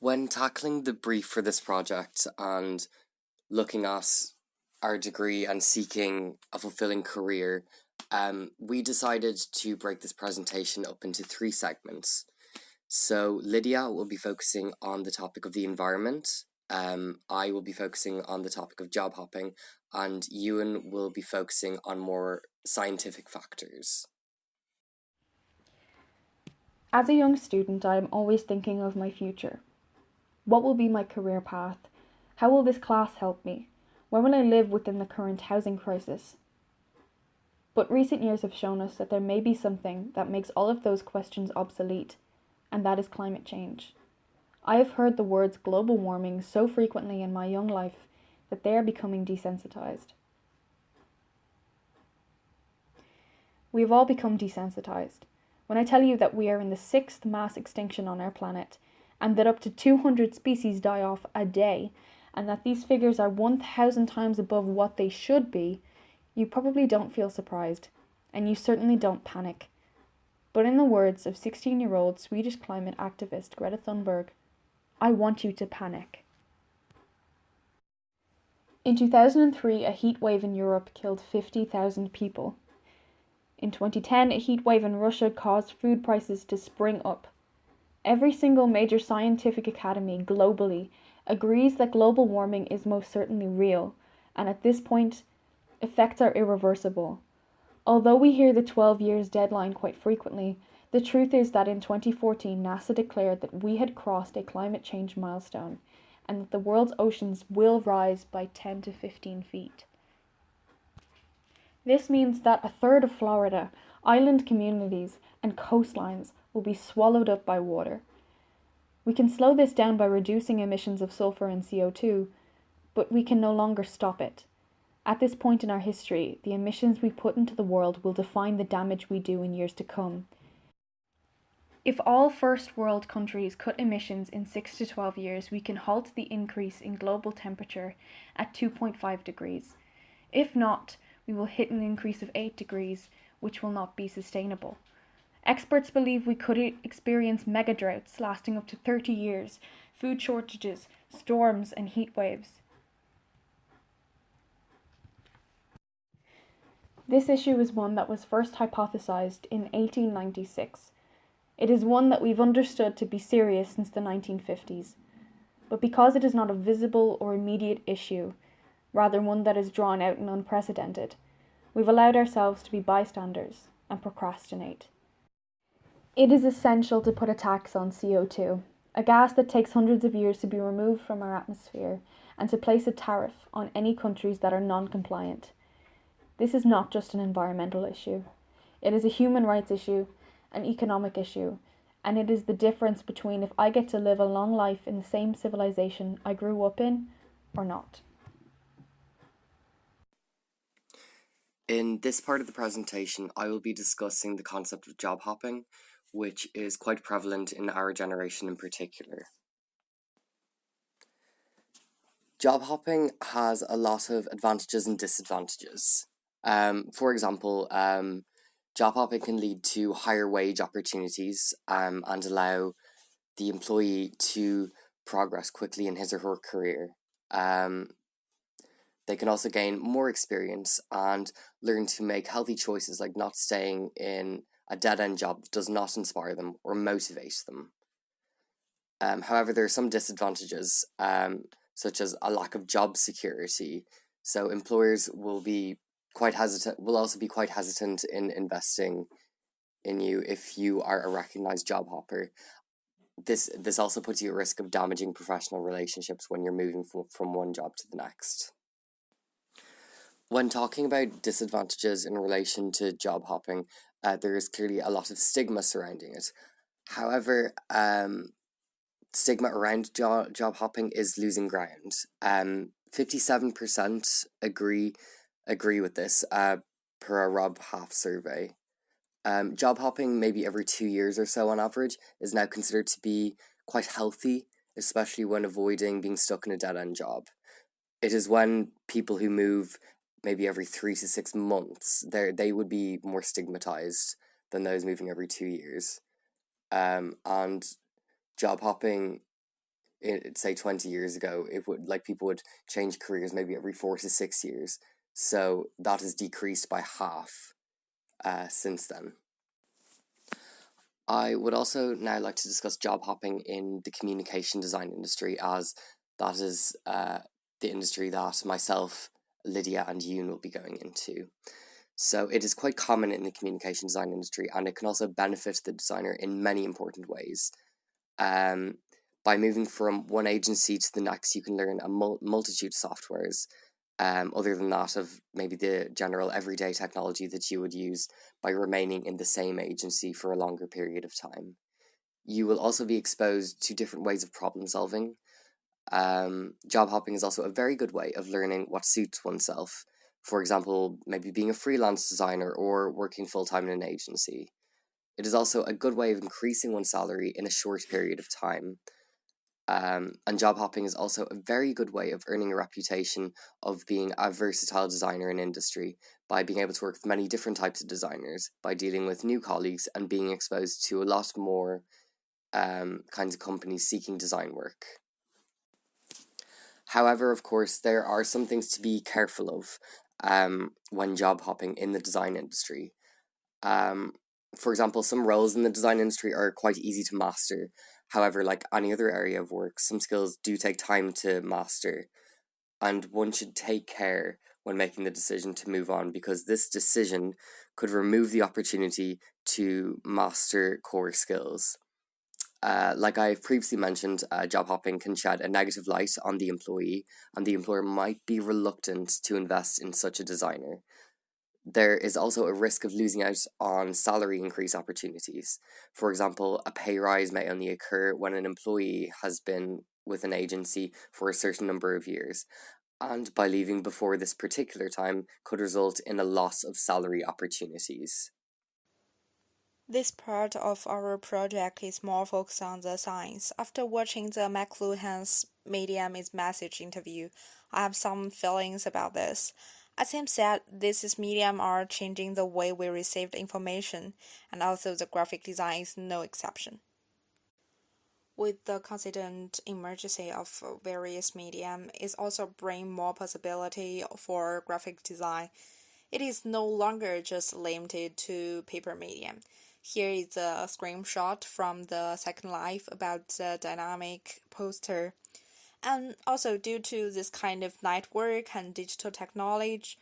When tackling the brief for this project and looking at our degree and seeking a fulfilling career, we decided to break this presentation up into three segments. So Lydia will be focusing on the topic of the environment, I will be focusing on the topic of job hopping, and Ewan will be focusing on more scientific factors. As a young student, I am always thinking of my future. What will be my career path? How will this class help me? Where will I live within the current housing crisis? But recent years have shown us that there may be something that makes all of those questions obsolete, and that is climate change. I have heard the words global warming so frequently in my young life that they are becoming desensitized. We have all become desensitized. When I tell you that we are in the sixth mass extinction on our planet, and that up to 200 species die off a day, and that these figures are 1,000 times above what they should be, you probably don't feel surprised, and you certainly don't panic. But in the words of 16-year-old Swedish climate activist Greta Thunberg, I want you to panic. In 2003, a heat wave in Europe killed 50,000 people. In 2010, a heat wave in Russia caused food prices to spring up. Every single major scientific academy globally agrees that global warming is most certainly real, and at this point, effects are irreversible. Although we hear the 12 years deadline quite frequently, the truth is that in 2014, NASA declared that we had crossed a climate change milestone, and that the world's oceans will rise by 10 to 15 feet. This means that a third of Florida, island communities, and coastlines will be swallowed up by water. We can slow this down by reducing emissions of sulfur and CO2, but we can no longer stop it. At this point in our history, the emissions we put into the world will define the damage we do in years to come. If all first world countries cut emissions in 6 to 12 years, we can halt the increase in global temperature at 2.5 degrees. If not, we will hit an increase of 8 degrees, which will not be sustainable. Experts believe we could experience mega droughts lasting up to 30 years, food shortages, storms, and heat waves. This issue is one that was first hypothesized in 1896. It is one that we've understood to be serious since the 1950s. But because it is not a visible or immediate issue, rather one that is drawn out and unprecedented, we've allowed ourselves to be bystanders and procrastinate. It is essential to put a tax on CO2, a gas that takes hundreds of years to be removed from our atmosphere, and to place a tariff on any countries that are non-compliant. This is not just an environmental issue. It is a human rights issue, an economic issue, and it is the difference between if I get to live a long life in the same civilization I grew up in or not. In this part of the presentation, I will be discussing the concept of job hopping, which is quite prevalent in our generation in particular. Job hopping has a lot of advantages and disadvantages. For example, job hopping can lead to higher wage opportunities and allow the employee to progress quickly in his or her career. They can also gain more experience and learn to make healthy choices, like not staying in a dead-end job that does not inspire them or motivate them. However, there are some disadvantages, such as a lack of job security. So employers will also be quite hesitant in investing in you if you are a recognized job hopper. This also puts you at risk of damaging professional relationships when you're moving from one job to the next. When talking about disadvantages in relation to job hopping, there is clearly a lot of stigma surrounding it. However, stigma around job hopping is losing ground. 57% agree with this, per a Rob Half survey. Job hopping, maybe every 2 years or so on average, is now considered to be quite healthy, especially when avoiding being stuck in a dead-end job. It is when people who move maybe every 3 to 6 months, they would be more stigmatized than those moving every 2 years. And job hopping say 20 years ago, it would like people would change careers maybe every 4 to 6 years. So that has decreased by half since then. I would also now like to discuss job hopping in the communication design industry, as that is the industry that myself, Lydia, and Yoon will be going into. So it is quite common in the communication design industry, and it can also benefit the designer in many important ways. By moving from one agency to the next, you can learn a multitude of softwares, other than that of maybe the general everyday technology that you would use by remaining in the same agency for a longer period of time. You will also be exposed to different ways of problem solving. Job hopping is also a very good way of learning what suits oneself. For example, maybe being a freelance designer or working full time in an agency. It is also a good way of increasing one's salary in a short period of time. And job hopping is also a very good way of earning a reputation of being a versatile designer in industry by being able to work with many different types of designers, by dealing with new colleagues and being exposed to a lot more kinds of companies seeking design work. However, of course, there are some things to be careful of when job hopping in the design industry. For example, some roles in the design industry are quite easy to master. However, like any other area of work, some skills do take time to master, and one should take care when making the decision to move on, because this decision could remove the opportunity to master core skills. Like I've previously mentioned, job hopping can shed a negative light on the employee, and the employer might be reluctant to invest in such a designer. There is also a risk of losing out on salary increase opportunities. For example, a pay rise may only occur when an employee has been with an agency for a certain number of years, and by leaving before this particular time could result in a loss of salary opportunities. This part of our project is more focused on the science. After watching the McLuhan's Medium is Message interview, I have some feelings about this. As him said, this is medium are changing the way we receive information, and also the graphic design is no exception. With the constant emergence of various medium, it also bring more possibility for graphic design. It is no longer just limited to paper medium. Here is a screenshot from the Second Life about the dynamic poster. And also, due to this kind of network and digital technology,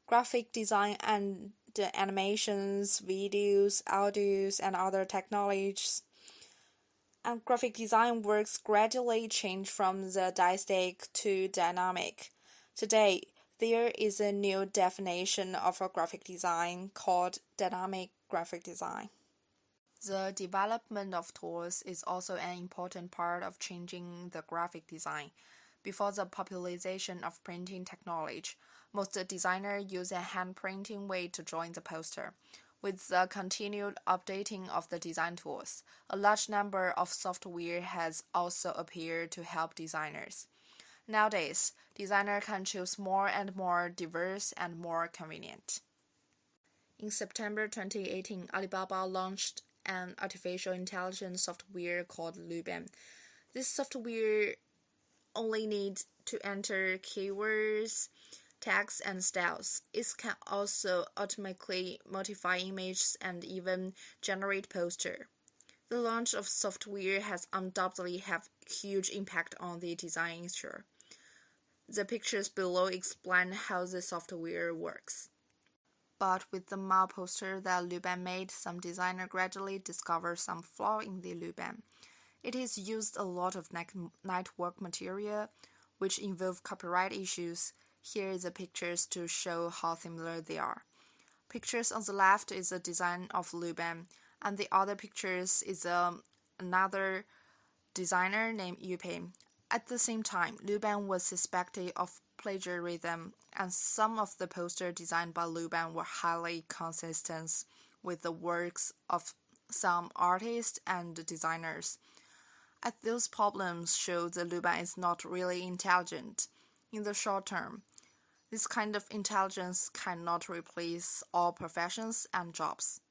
graphic design and the animations, videos, audios, and other technologies, and graphic design works gradually change from the static to dynamic. Today, there is a new definition of a graphic design called dynamic graphic design. The development of tools is also an important part of changing the graphic design. Before the popularization of printing technology, most designers use a hand printing way to join the poster. With the continued updating of the design tools, a large number of software has also appeared to help designers. Nowadays, designers can choose more and more diverse and more convenient. In September 2018, Alibaba launched an artificial intelligence software called Luban. This software only needs to enter keywords, tags, and styles. It can also automatically modify images and even generate poster. The launch of software has undoubtedly had huge impact on the design industry. The pictures below explain how the software works. But with the mall poster that Luban made, some designer gradually discovered some flaw in the Luban. It is used a lot of network material, which involve copyright issues. Here is the pictures to show how similar they are. Pictures on the left is a design of Luban, and the other pictures is another designer named Yu Pei. At the same time, Luban was suspected of plagiarism, and some of the posters designed by Luban were highly consistent with the works of some artists and designers. As those problems show that Luban is not really intelligent. In the short term, this kind of intelligence cannot replace all professions and jobs.